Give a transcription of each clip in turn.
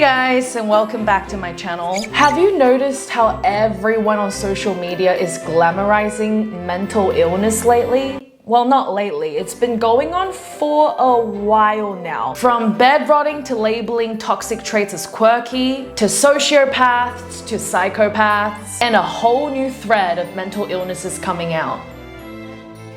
guys, and welcome back to my channel. Have you noticed how everyone on social media is glamorizing mental illness lately? Well, not lately, it's been going on for a while now. From bed rotting to labeling toxic traits as quirky, to sociopaths, to psychopaths, and a whole new thread of mental illnesses coming out.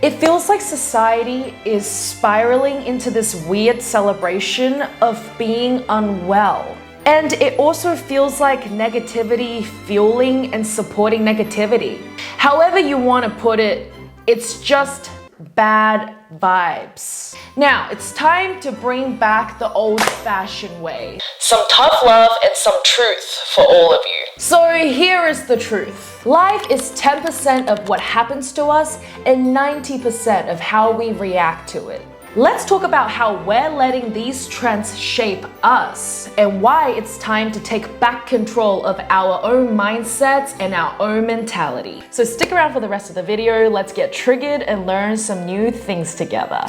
It feels like society is spiraling into this weird celebration of being unwell. And it also feels like negativity fueling and supporting negativity. However you want to put it, it's just bad vibes. Now, it's time to bring back the old-fashioned way. Some tough love and some truth for all of you. So here is the truth. Life is 10% of what happens to us and 90% of how we react to it. Let's talk about how we're letting these trends shape us and why it's time to take back control of our own mindsets and our own mentality. So stick around for the rest of the video. Let's get triggered and learn some new things together.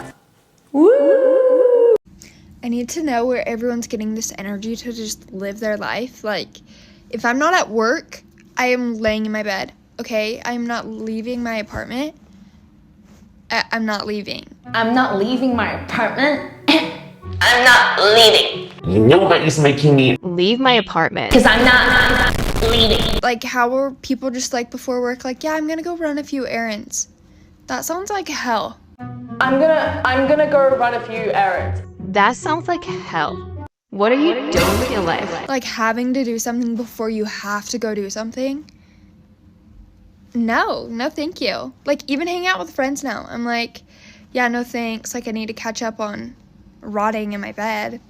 Woo! I need to know where everyone's getting this energy to just live their life. Like, if I'm not at work, I am laying in my bed, okay? I'm not leaving my apartment. I'm not leaving. I'm not leaving my apartment. I'm not leaving. You know that is making me leave my apartment. Because I'm not leaving. Like, how are people just like before work, like, yeah, I'm gonna go run a few errands. That sounds like hell. I'm gonna go run a few errands. That sounds like hell. What are you doing with your life? Like, having to do something before you have to go do something. No, thank you. Like, even hanging out with friends now, I'm like, yeah, no thanks. Like, I need to catch up on rotting in my bed.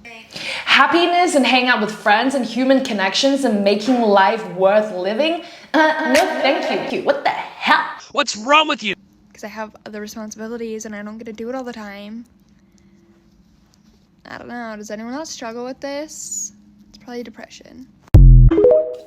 Happiness and hang out with friends and human connections and making life worth living? No thank you. What the hell? What's wrong with you? Because I have other responsibilities and I don't get to do it all the time. I don't know. Does anyone else struggle with this? It's probably depression.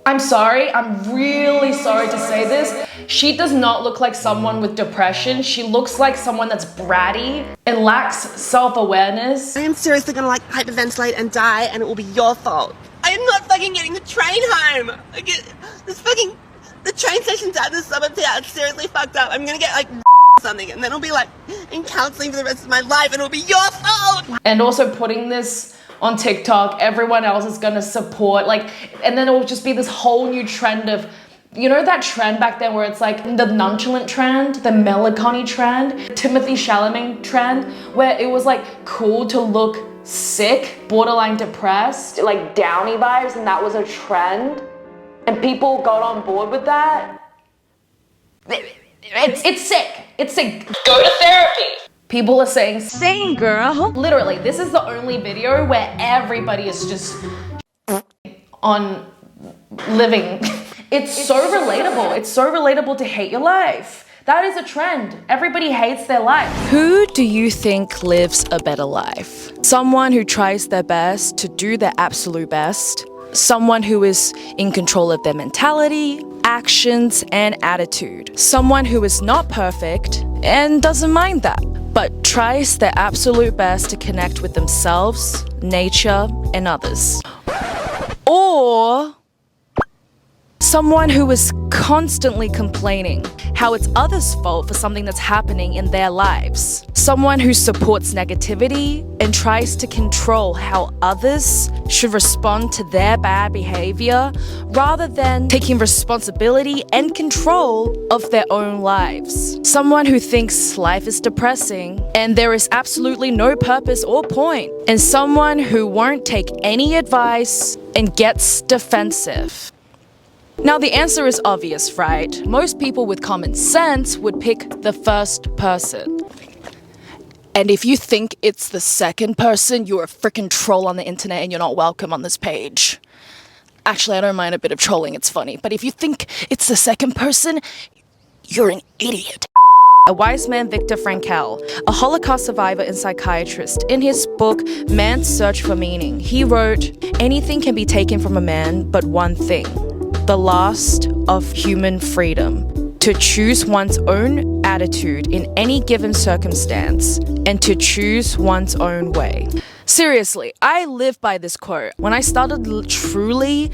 I'm sorry, I'm really sorry to say this. She does not look like someone with depression. She looks like someone that's bratty and lacks self-awareness. I am seriously gonna like hyperventilate and die, and it will be your fault. I am not fucking getting the train home. The train station's at the suburbs here. It's seriously fucked up. I'm gonna get like something, and then I'll be like in counseling for the rest of my life, and it'll be your fault. And also putting this on TikTok, everyone else is gonna support, like, and then it will just be this whole new trend of, you know that trend back then where it's like the nonchalant trend, the melancholy trend, Timothy Chalamet trend, where it was like cool to look sick, borderline depressed, like downy vibes, and that was a trend, and people got on board with that. It's sick. It's sick. Go to therapy. People are saying, Same girl. Literally, this is the only video where everybody is just on living. It's so relatable. It's so relatable to hate your life. That is a trend. Everybody hates their life. Who do you think lives a better life? Someone who tries their best to do their absolute best. Someone who is in control of their mentality, actions, and attitude. Someone who is not perfect and doesn't mind that, but tries their absolute best to connect with themselves, nature, and others. Or someone who is constantly complaining how it's others' fault for something that's happening in their lives. Someone who supports negativity and tries to control how others should respond to their bad behavior rather than taking responsibility and control of their own lives. Someone who thinks life is depressing and there is absolutely no purpose or point. And someone who won't take any advice and gets defensive. Now the answer is obvious, right? Most people with common sense would pick the first person. And if you think it's the second person, you're a freaking troll on the internet and you're not welcome on this page. Actually, I don't mind a bit of trolling, it's funny. But if you think it's the second person, you're an idiot. A wise man, Viktor Frankl, a Holocaust survivor and psychiatrist, in his book, Man's Search for Meaning, he wrote, "Anything can be taken from a man but one thing. The last of human freedom, to choose one's own attitude in any given circumstance and to choose one's own way." Seriously, I live by this quote. When I started truly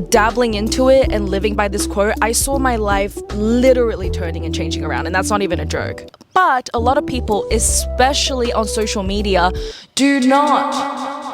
dabbling into it and living by this quote, I saw my life literally turning and changing around, and that's not even a joke. But a lot of people, especially on social media, do not.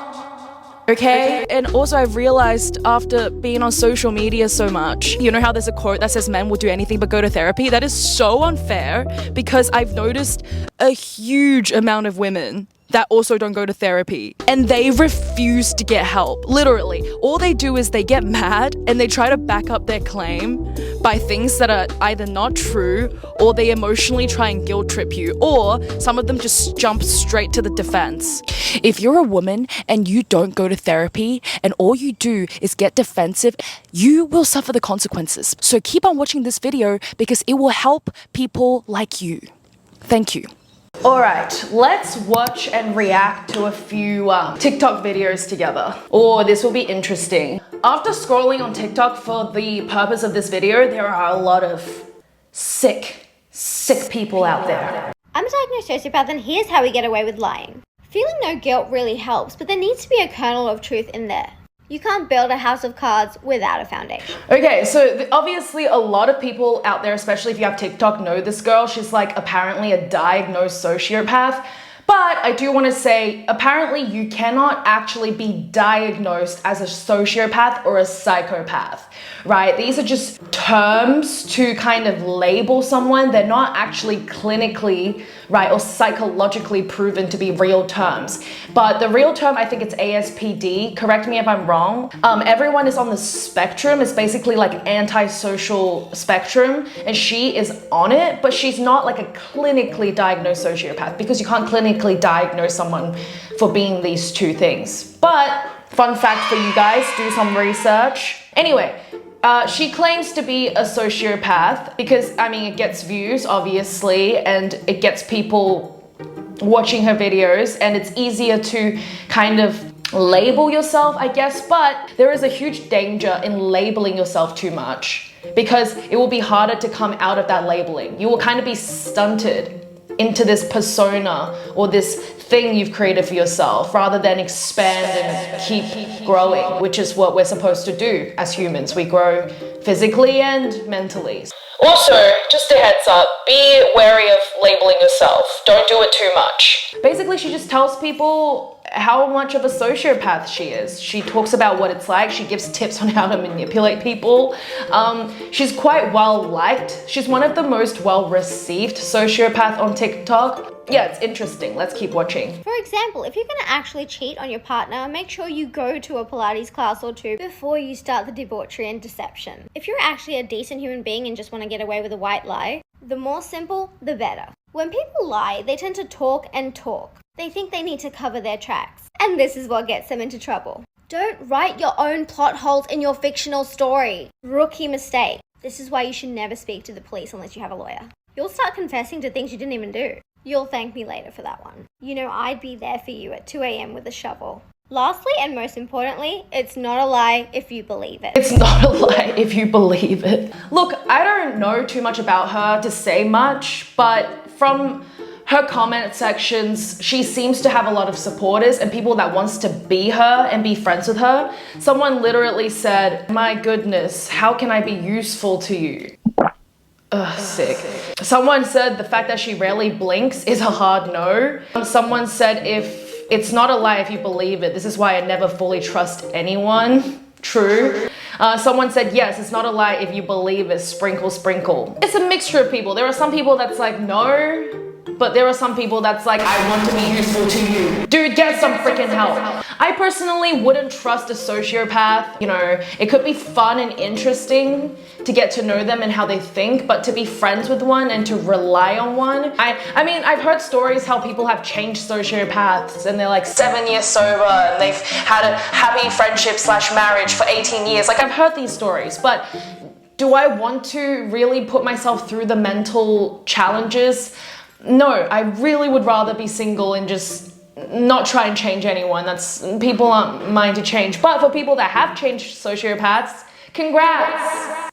Okay? And also I've realized after being on social media so much, you know how there's a quote that says men will do anything but go to therapy? That is so unfair because I've noticed a huge amount of women that also don't go to therapy and they refuse to get help. Literally, all they do is they get mad and they try to back up their claim by things that are either not true or they emotionally try and guilt trip you, or some of them just jump straight to the defense. If you're a woman and you don't go to therapy and all you do is get defensive, you will suffer the consequences. So keep on watching this video because it will help people like you. Thank you. Alright, let's watch and react to a few TikTok videos together. Oh, this will be interesting. After scrolling on TikTok for the purpose of this video, there are a lot of sick people out there. I'm a diagnosed sociopath and here's how we get away with lying. Feeling no guilt really helps, but there needs to be a kernel of truth in there. You can't build a house of cards without a foundation. Okay, so obviously a lot of people out there, especially if you have TikTok, know this girl. She's like apparently a diagnosed sociopath. But I do want to say, apparently you cannot actually be diagnosed as a sociopath or a psychopath, right? These are just terms to kind of label someone. They're not actually clinically, right, or psychologically proven to be real terms. But the real term, I think it's ASPD. Correct me if I'm wrong. Everyone is on the spectrum. It's basically like antisocial spectrum, and she is on it, but she's not like a clinically diagnosed sociopath because you can't clinically diagnose someone for being these two things. But fun fact for you guys, do some research. Anyway, she claims to be a sociopath because, I mean, it gets views, obviously, and it gets people watching her videos, and it's easier to kind of label yourself, I guess, but there is a huge danger in labeling yourself too much because it will be harder to come out of that labeling. You will kind of be stunted into this persona or this thing you've created for yourself rather than expand and keep growing, which is what we're supposed to do as humans. We grow physically and mentally. Also, just a heads up, be wary of labeling yourself. Don't do it too much. Basically, she just tells people how much of a sociopath she is. She talks about what it's like. She gives tips on how to manipulate people. She's quite well liked. She's one of the most well received sociopath on TikTok. Yeah, it's interesting. Let's keep watching. For example, if you're going to actually cheat on your partner, make sure you go to a Pilates class or two before you start the debauchery and deception. If you're actually a decent human being and just want to get away with a white lie, the more simple, the better. When people lie, they tend to talk and talk. They think they need to cover their tracks. And this is what gets them into trouble. Don't write your own plot holes in your fictional story. Rookie mistake. This is why you should never speak to the police unless you have a lawyer. You'll start confessing to things you didn't even do. You'll thank me later for that one. You know, I'd be there for you at 2 a.m. with a shovel. Lastly, and most importantly, it's not a lie if you believe it. It's not a lie if you believe it. Look, I don't know too much about her to say much, but from her comment sections, she seems to have a lot of supporters and people that wants to be her and be friends with her. Someone literally said, "My goodness, how can I be useful to you?" Ugh, sick. Someone said the fact that she rarely blinks is a hard no. Someone said it's not a lie if you believe it. This is why I never fully trust anyone. True. Someone said, yes, it's not a lie if you believe it. Sprinkle, sprinkle. It's a mixture of people. There are some people that's like, no. But there are some people that's like, I want to be useful to you. Dude, get some freaking help. I personally wouldn't trust a sociopath. You know, it could be fun and interesting to get to know them and how they think, but to be friends with one and to rely on one. I mean, I've heard stories how people have changed sociopaths and they're like 7 years sober and they've had a happy friendship / marriage for 18 years. Like, I've heard these stories, but do I want to really put myself through the mental challenges? No, I really would rather be single and just not try and change anyone. People aren't mine to change. But for people that have changed sociopaths, congrats.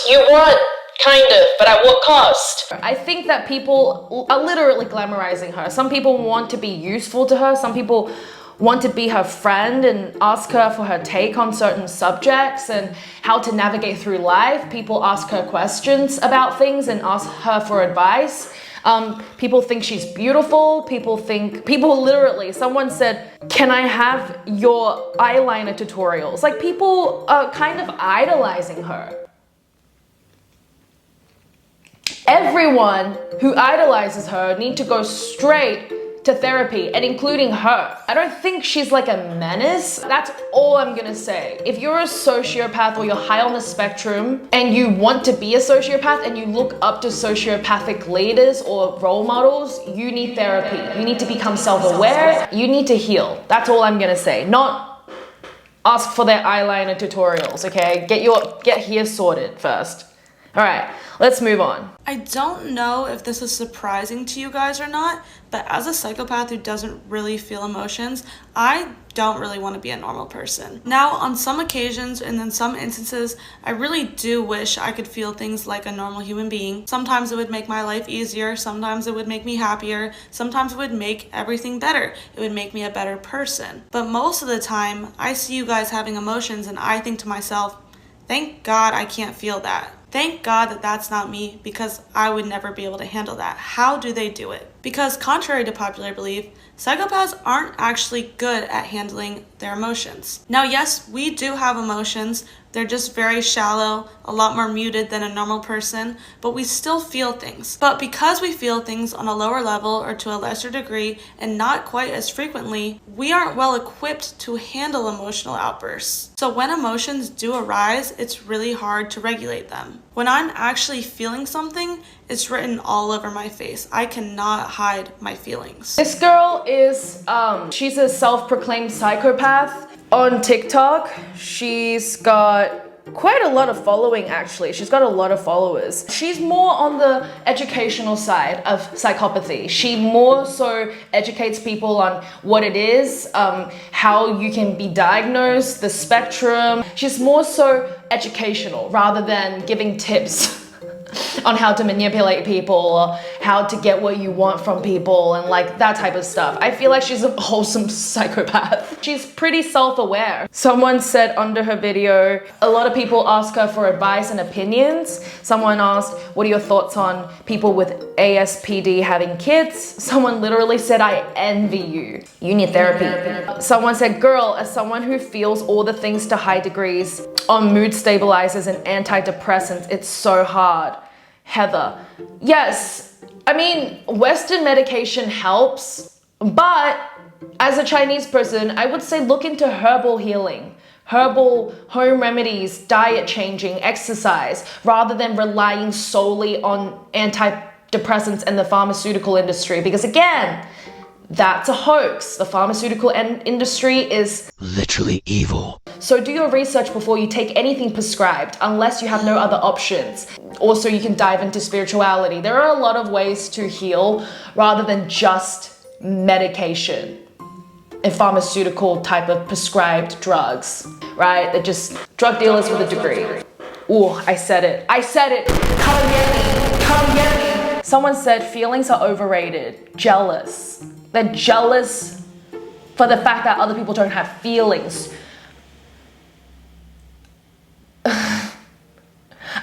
You won. Kind of, but at what cost? I think that people are literally glamorizing her. Some people want to be useful to her. Some people want to be her friend and ask her for her take on certain subjects and how to navigate through life. People ask her questions about things and ask her for advice. People think she's beautiful. People literally, someone said, can I have your eyeliner tutorials? Like, people are kind of idolizing her. Everyone who idolizes her need to go straight to therapy, and including her. I don't think she's like a menace. That's all I'm gonna say. If you're a sociopath or you're high on the spectrum and you want to be a sociopath and you look up to sociopathic leaders or role models, you need therapy. You need to become self-aware. You need to heal. That's all I'm gonna say. Not ask for their eyeliner tutorials, okay? Get here sorted first. All right, let's move on. I don't know if this is surprising to you guys or not, but as a psychopath who doesn't really feel emotions, I don't really want to be a normal person. Now, on some occasions and in some instances, I really do wish I could feel things like a normal human being. Sometimes it would make my life easier, sometimes it would make me happier, sometimes it would make everything better. It would make me a better person. But most of the time, I see you guys having emotions and I think to myself, thank God I can't feel that. Thank God that that's not me, because I would never be able to handle that. How do they do it? Because contrary to popular belief, psychopaths aren't actually good at handling their emotions. Now, yes, we do have emotions. They're just very shallow, a lot more muted than a normal person, but we still feel things. But because we feel things on a lower level or to a lesser degree and not quite as frequently, we aren't well equipped to handle emotional outbursts. So when emotions do arise, it's really hard to regulate them. When I'm actually feeling something, it's written all over my face. I cannot hide my feelings. This girl is, she's a self-proclaimed psychopath. On TikTok, she's got quite a lot of following, actually. She's got a lot of followers. She's more on the educational side of psychopathy. She more so educates people on what it is, how you can be diagnosed, the spectrum. She's more so educational rather than giving tips on how to manipulate people or how to get what you want from people and like that type of stuff. I feel like she's a wholesome psychopath. She's pretty self-aware. Someone said under her video, a lot of people ask her for advice and opinions. Someone asked, what are your thoughts on people with ASPD having kids? Someone literally said, I envy you. You need therapy. Someone said, girl, as someone who feels all the things to high degrees on mood stabilizers and antidepressants, it's so hard. Heather. Yes, I mean, Western medication helps, but as a Chinese person, I would say look into herbal healing, herbal home remedies, diet changing, exercise, rather than relying solely on antidepressants and the pharmaceutical industry. Because again, that's a hoax. The pharmaceutical industry is literally evil. So do your research before you take anything prescribed, unless you have no other options. Also, you can dive into spirituality. There are a lot of ways to heal rather than just medication and pharmaceutical type of prescribed drugs, right? They're just drug dealers with a degree. Ooh, I said it. I said it. Come get me. Come get me. Someone said feelings are overrated. Jealous. They're jealous for the fact that other people don't have feelings.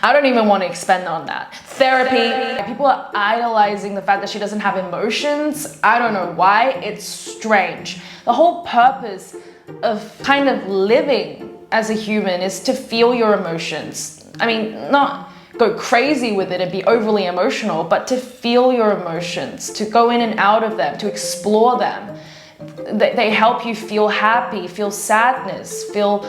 I don't even want to expand on that. Therapy. People are idolizing the fact that she doesn't have emotions. I don't know why. It's strange. The whole purpose of kind of living as a human is to feel your emotions. I mean, not go crazy with it and be overly emotional, but to feel your emotions, to go in and out of them, to explore them. They help you feel happy, feel sadness, feel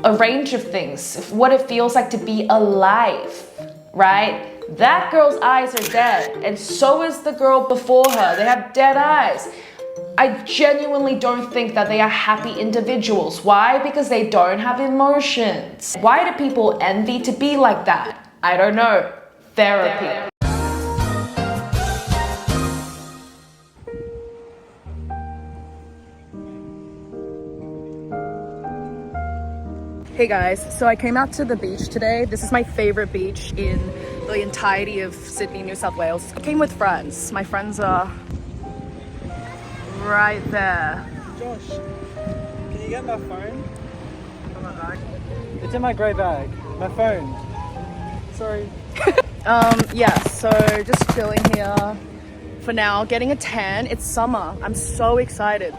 a range of things, what it feels like to be alive, right? That girl's eyes are dead, and so is the girl before her. They have dead eyes. I genuinely don't think that they are happy individuals. Why? Because they don't have emotions. Why do people envy to be like that? I don't know. Therapy. Hey guys, so I came out to the beach today. This is my favorite beach in the entirety of Sydney, New South Wales. I came with friends. My friends are right there. Josh, can you get my phone? In my bag? It's in my grey bag. My phone. Sorry. Yeah, so just chilling here for now, getting a tan. It's summer. I'm so excited.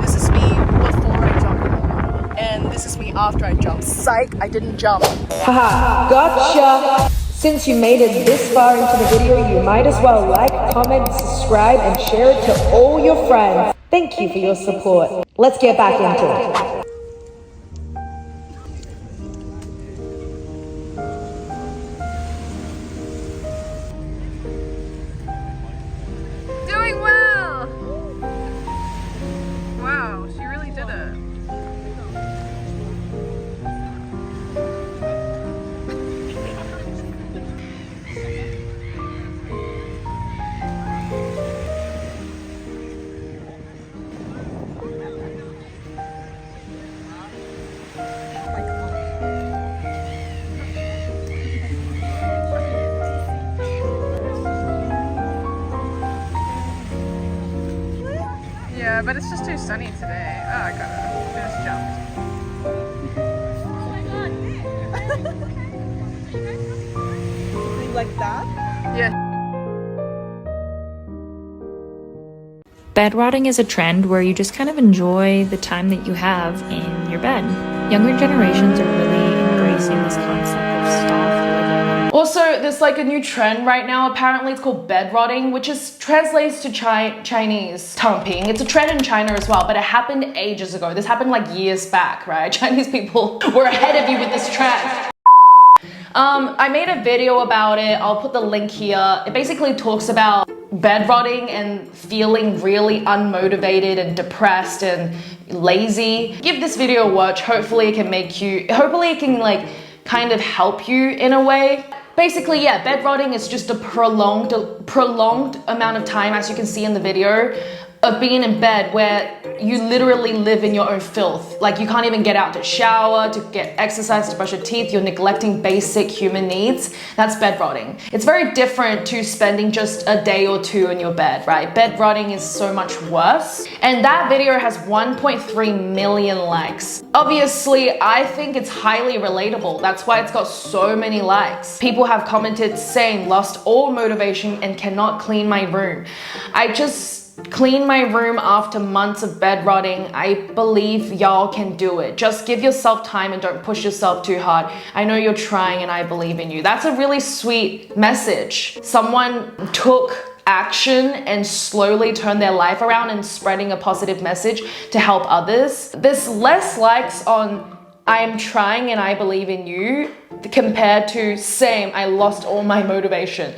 This is me before I jump in the water, and this is me after I jump. Psych, I didn't jump. Haha, gotcha! Since you made it this far into the video, you might as well like, comment, subscribe, and share it to all your friends. Thank you for your support. Let's get back into it. Doing well! Wow, she really did it. Yeah, but it's just too sunny today. Oh, I got it. I just jumped. Something like that? Yeah. Bed rotting is a trend where you just kind of enjoy the time that you have in your bed. Younger generations are really embracing this concept of soft living. Also, there's like a new trend right now. Apparently it's called bed rotting, which is translates to Chinese tumping. It's a trend in China as well, but it happened ages ago. This happened like years back, right? Chinese people were ahead of you with this trend. I made a video about it. I'll put the link here. It basically talks about bed rotting and feeling really unmotivated and depressed and lazy. Give this video a watch. Hopefully it can like kind of help you in a way. Basically, yeah, bed rotting is just a prolonged amount of time, as you can see in the video, of being in bed where you literally live in your own filth. Like you can't even get out to shower, to get exercise, to brush your teeth. You're neglecting basic human needs. That's bed rotting. It's very different to spending just a day or two in your bed, right? Bed rotting is so much worse. And that video has 1.3 million likes. Obviously, I think it's highly relatable. That's why it's got so many likes. People have commented saying, lost all motivation and cannot clean my room. I just clean my room after months of bed rotting. I believe y'all can do it. Just give yourself time and don't push yourself too hard. I know you're trying and I believe in you. That's a really sweet message. Someone took action and slowly turned their life around and spreading a positive message to help others. There's less likes on I am trying and I believe in you compared to same, I lost all my motivation.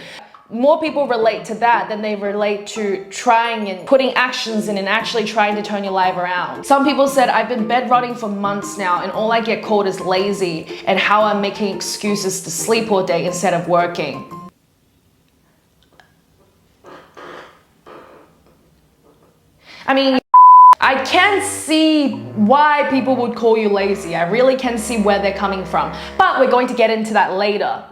More people relate to that than they relate to trying and putting actions in and actually trying to turn your life around. Some people said, I've been bed rotting for months now and all I get called is lazy and how I'm making excuses to sleep all day instead of working. I mean, I can see why people would call you lazy. I really can see where they're coming from, but we're going to get into that later.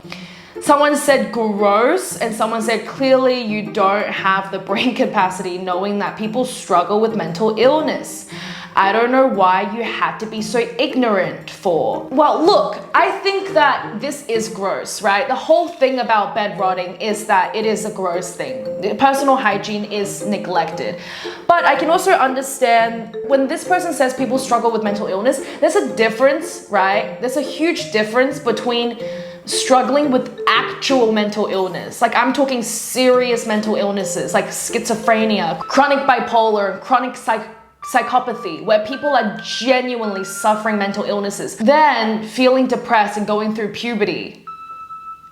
Someone said gross and someone said clearly you don't have the brain capacity, knowing that people struggle with mental illness. I don't know why you had to be so ignorant for. Well, look, I think that this is gross, right? The whole thing about bed rotting is that it is a gross thing. Personal hygiene is neglected. But I can also understand when this person says people struggle with mental illness, there's a difference, right? There's a huge difference between struggling with actual mental illness. Like I'm talking serious mental illnesses like schizophrenia, chronic bipolar, chronic psychopathy, where people are genuinely suffering mental illnesses, then feeling depressed and going through puberty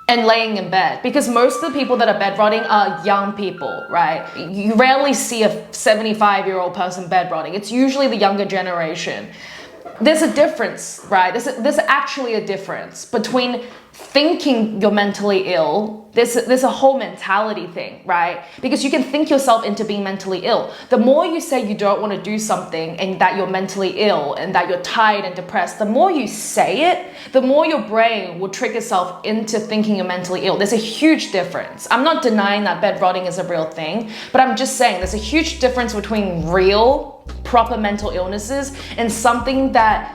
and laying in bed. Because most of the people that are bed rotting are young people, right? You rarely see a 75-year-old person bed rotting. It's usually the younger generation. There's a difference, right? There's actually a difference between thinking you're mentally ill there's a whole mentality thing, right? Because you can think yourself into being mentally ill. The more you say you don't want to do something and that you're mentally ill and that you're tired and depressed, the more you say it, the more your brain will trick itself into thinking you're mentally ill. There's a huge difference. I'm not denying that bed rotting is a real thing, but I'm just saying there's a huge difference between real, proper mental illnesses and something that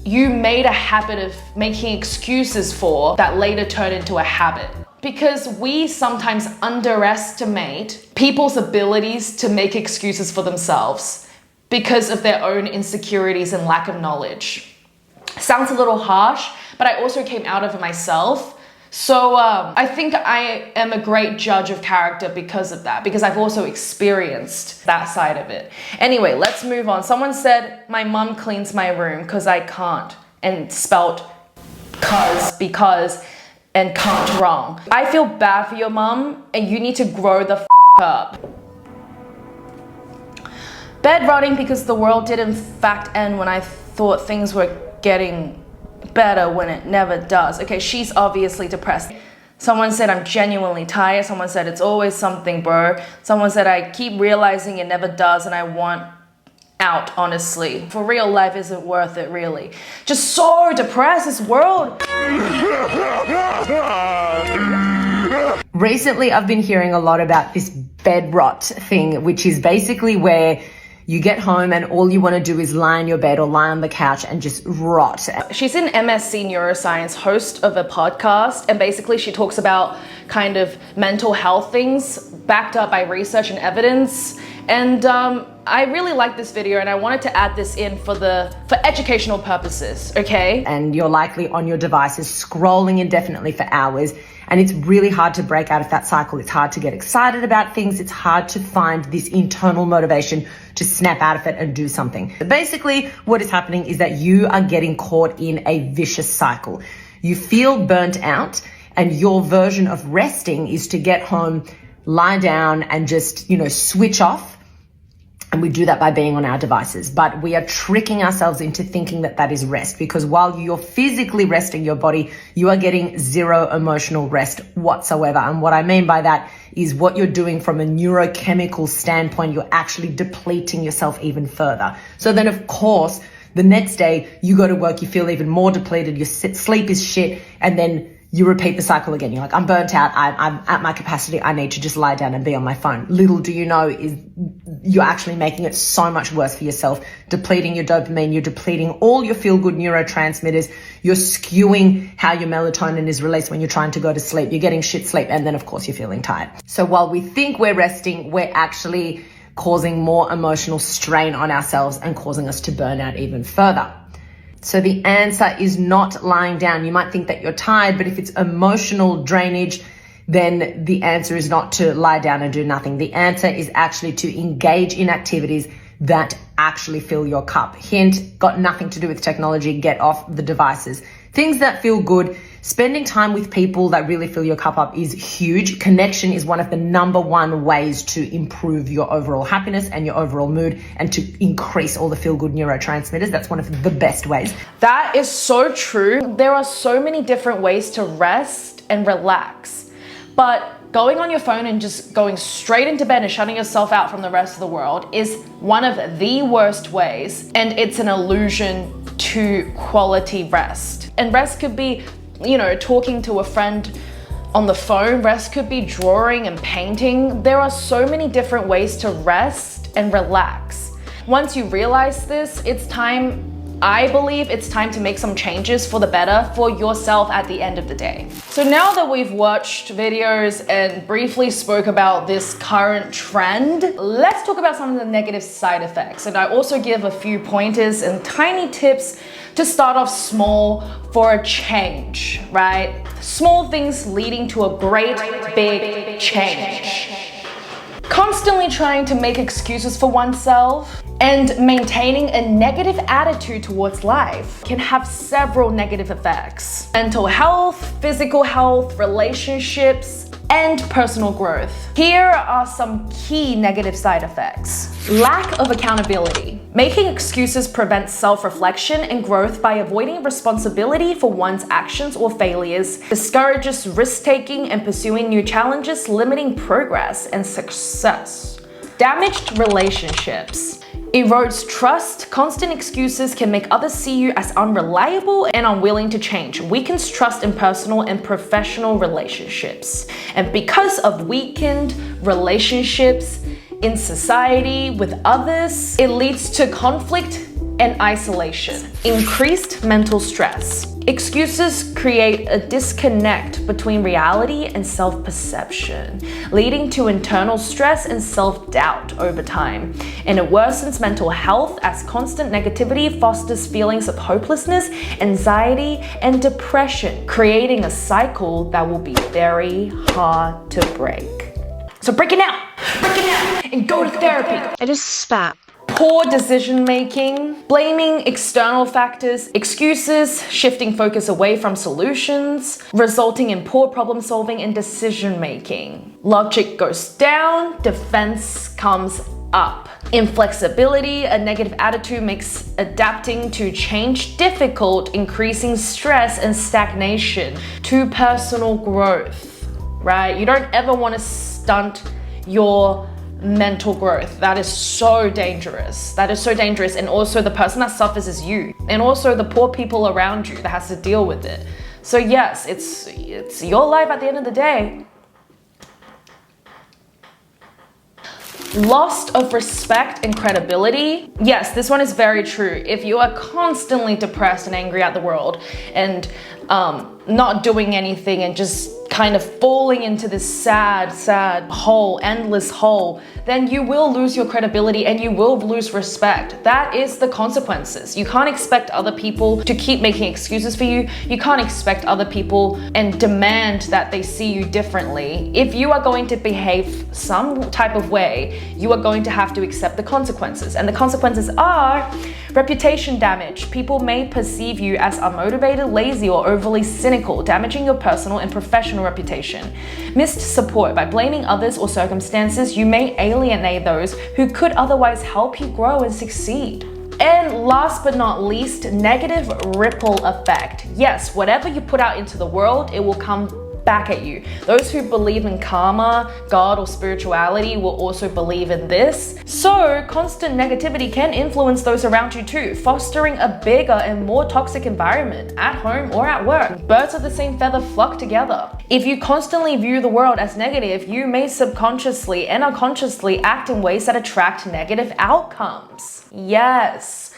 you made a habit of making excuses for that later turn into a habit. Because we sometimes underestimate people's abilities to make excuses for themselves because of their own insecurities and lack of knowledge. Sounds a little harsh, but I also came out of it myself. So I think I am a great judge of character because of that, because I've also experienced that side of it. Anyway, let's move on. Someone said, my mum cleans my room because I can't, and spelt because, and can't wrong. I feel bad for your mum and you need to grow the up. Bed rotting because the world did in fact end when I thought things were getting better when it never does. Okay, she's obviously depressed. Someone said I'm genuinely tired. Someone said it's always something, bro. Someone said I keep realizing it never does and I want out, honestly. For real, life isn't worth it, really. Just so depressed, this world. Recently, I've been hearing a lot about this bed rot thing, which is basically where you get home and all you want to do is lie in your bed or lie on the couch and just rot. She's an MSc neuroscience, host of a podcast, and basically she talks about kind of mental health things backed up by research and evidence. And I really like this video and I wanted to add this in for educational purposes, okay? And you're likely on your devices scrolling indefinitely for hours, and it's really hard to break out of that cycle. It's hard to get excited about things. It's hard to find this internal motivation to snap out of it and do something. But basically, what is happening is that you are getting caught in a vicious cycle. You feel burnt out, and your version of resting is to get home, lie down, and just, switch off. And we do that by being on our devices. But we are tricking ourselves into thinking that that is rest, because while you're physically resting your body, you are getting zero emotional rest whatsoever. And what I mean by that is what you're doing from a neurochemical standpoint, you're actually depleting yourself even further. So then, of course, the next day you go to work, you feel even more depleted, your sleep is shit, and then you repeat the cycle again. You're like, I'm burnt out, I'm at my capacity, I need to just lie down and be on my phone. Little do you know is you're actually making it so much worse for yourself, depleting your dopamine, you're depleting all your feel-good neurotransmitters, you're skewing how your melatonin is released when you're trying to go to sleep, you're getting shit sleep, and then of course you're feeling tired. So while we think we're resting, we're actually causing more emotional strain on ourselves and causing us to burn out even further. So the answer is not lying down. You might think that you're tired, but if it's emotional drainage, then the answer is not to lie down and do nothing. The answer is actually to engage in activities that actually fill your cup. Hint, got nothing to do with technology. Get off the devices. Things that feel good. Spending time with people that really fill your cup up is huge. Connection is one of the number one ways to improve your overall happiness and your overall mood and to increase all the feel-good neurotransmitters. That's one of the best ways. That is so true. There are so many different ways to rest and relax, but going on your phone and just going straight into bed and shutting yourself out from the rest of the world is one of the worst ways, and it's an illusion to quality rest. And rest could be talking to a friend on the phone. Rest could be drawing and painting. There are so many different ways to rest and relax. Once you realize this, I believe it's time to make some changes for the better for yourself at the end of the day. So now that we've watched videos and briefly spoke about this current trend, let's talk about some of the negative side effects. And I also give a few pointers and tiny tips to start off small for a change, right? Small things leading to a great big change. Constantly trying to make excuses for oneself and maintaining a negative attitude towards life can have several negative effects. Mental health, physical health, relationships, and personal growth. Here are some key negative side effects. Lack of accountability. Making excuses prevents self-reflection and growth by avoiding responsibility for one's actions or failures, discourages risk-taking and pursuing new challenges, limiting progress and success. Damaged relationships. Erodes trust. Constant excuses can make others see you as unreliable and unwilling to change. Weakens trust in personal and professional relationships. And because of weakened relationships in society with others, it leads to conflict and isolation. Increased mental stress. Excuses create a disconnect between reality and self-perception, leading to internal stress and self-doubt over time. And it worsens mental health as constant negativity fosters feelings of hopelessness, anxiety, and depression, creating a cycle that will be very hard to break. So break it out, and go to therapy. I just spat. Poor decision making, blaming external factors, excuses, shifting focus away from solutions, resulting in poor problem solving and decision making. Logic goes down, defense comes up. Inflexibility, a negative attitude makes adapting to change difficult, increasing stress and stagnation to personal growth, right? You don't ever want to stunt your mental growth. That is so dangerous. That is so dangerous. And also the person that suffers is you. And also the poor people around you that has to deal with it. So yes, it's your life at the end of the day. Loss of respect and credibility. Yes, this one is very true. If you are constantly depressed and angry at the world and not doing anything and just kind of falling into this sad hole, endless hole, then you will lose your credibility and you will lose respect. That is the consequences. You can't expect other people to keep making excuses for you. You can't expect other people and demand that they see you differently. If you are going to behave some type of way, you are going to have to accept the consequences. And the consequences are reputation damage. People may perceive you as unmotivated, lazy, or overly cynical, damaging your personal and professional reputation. Missed support. By blaming others or circumstances, you may alienate those who could otherwise help you grow and succeed. And last but not least, negative ripple effect. Yes, whatever you put out into the world, it will come back at you. Those who believe in karma, God, or spirituality will also believe in this. So constant negativity can influence those around you too, fostering a bigger and more toxic environment at home or at work. Birds of the same feather flock together. If you constantly view the world as negative, you may subconsciously and unconsciously act in ways that attract negative outcomes. Yes.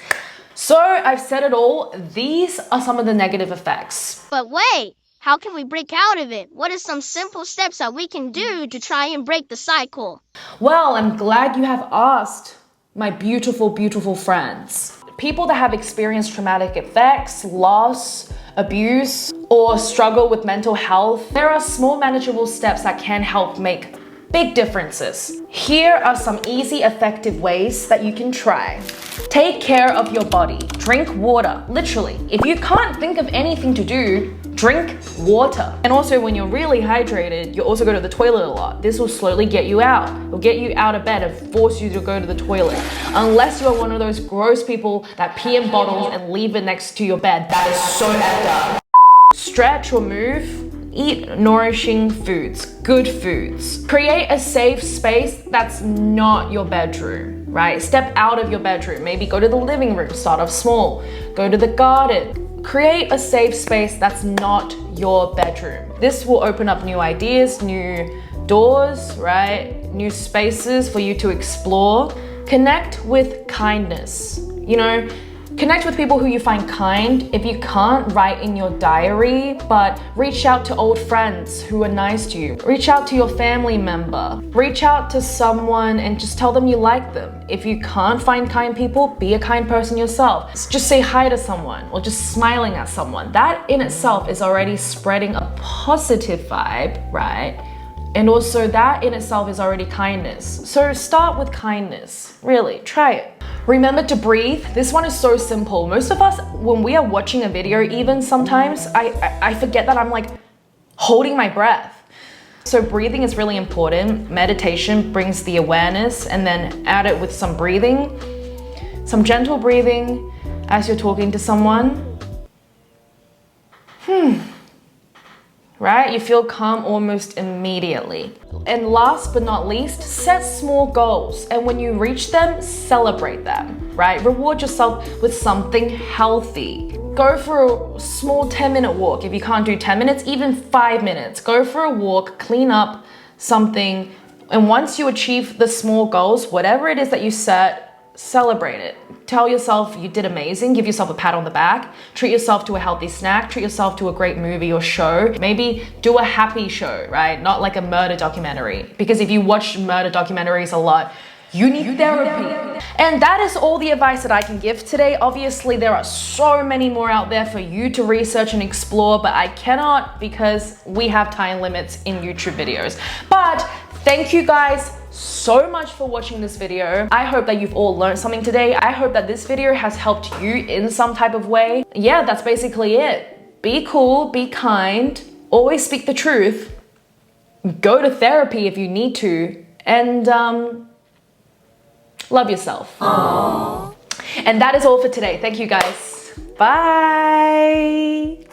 So I've said it all. These are some of the negative effects. But wait, how can we break out of it? What are some simple steps that we can do to try and break the cycle? Well, I'm glad you have asked, my beautiful, beautiful friends. People that have experienced traumatic effects, loss, abuse, or struggle with mental health, there are small manageable steps that can help make big differences. Here are some easy, effective ways that you can try. Take care of your body. Drink water, literally. If you can't think of anything to do, drink water. And also when you're really hydrated, you also go to the toilet a lot. This will slowly get you out. It'll get you out of bed and force you to go to the toilet. Unless you're one of those gross people that pee in bottles and leave it next to your bed. That is so effed up. Stretch or move. Eat nourishing foods, good foods. Create a safe space that's not your bedroom, right? Step out of your bedroom. Maybe go to the living room, start off small. Go to the garden. Create a safe space that's not your bedroom. This will open up new ideas, new doors, right? New spaces for you to explore. Connect with kindness. You know, connect with people who you find kind. If you can't, write in your diary, but reach out to old friends who are nice to you. Reach out to your family member. Reach out to someone and just tell them you like them. If you can't find kind people, be a kind person yourself. Just say hi to someone or just smiling at someone. That in itself is already spreading a positive vibe, right? And also that in itself is already kindness. So start with kindness, really, try it. Remember to breathe. This one is so simple. Most of us, when we are watching a video, even sometimes I forget that I'm like holding my breath. So breathing is really important. Meditation brings the awareness, and then add it with some breathing, some gentle breathing as you're talking to someone. Right? You feel calm almost immediately. And last but not least, set small goals. And when you reach them, celebrate them, right? Reward yourself with something healthy. Go for a small 10-minute walk. If you can't do 10 minutes, even 5 minutes. Go for a walk, clean up something. And once you achieve the small goals, whatever it is that you set, celebrate it. Tell yourself you did amazing. Give yourself a pat on the back. Treat yourself to a healthy snack. Treat yourself to a great movie or show. Maybe do a happy show, right? Not like a murder documentary. Because if you watch murder documentaries a lot, you need therapy. And that is all the advice that I can give today. Obviously, there are so many more out there for you to research and explore, but I cannot because we have time limits in YouTube videos. But thank you guys so much for watching this video. I hope that you've all learned something today. I hope that this video has helped you in some type of way. Yeah, that's basically it. Be cool, be kind, always speak the truth, go to therapy if you need to, and love yourself. Aww. And that is all for today. Thank you guys. Bye.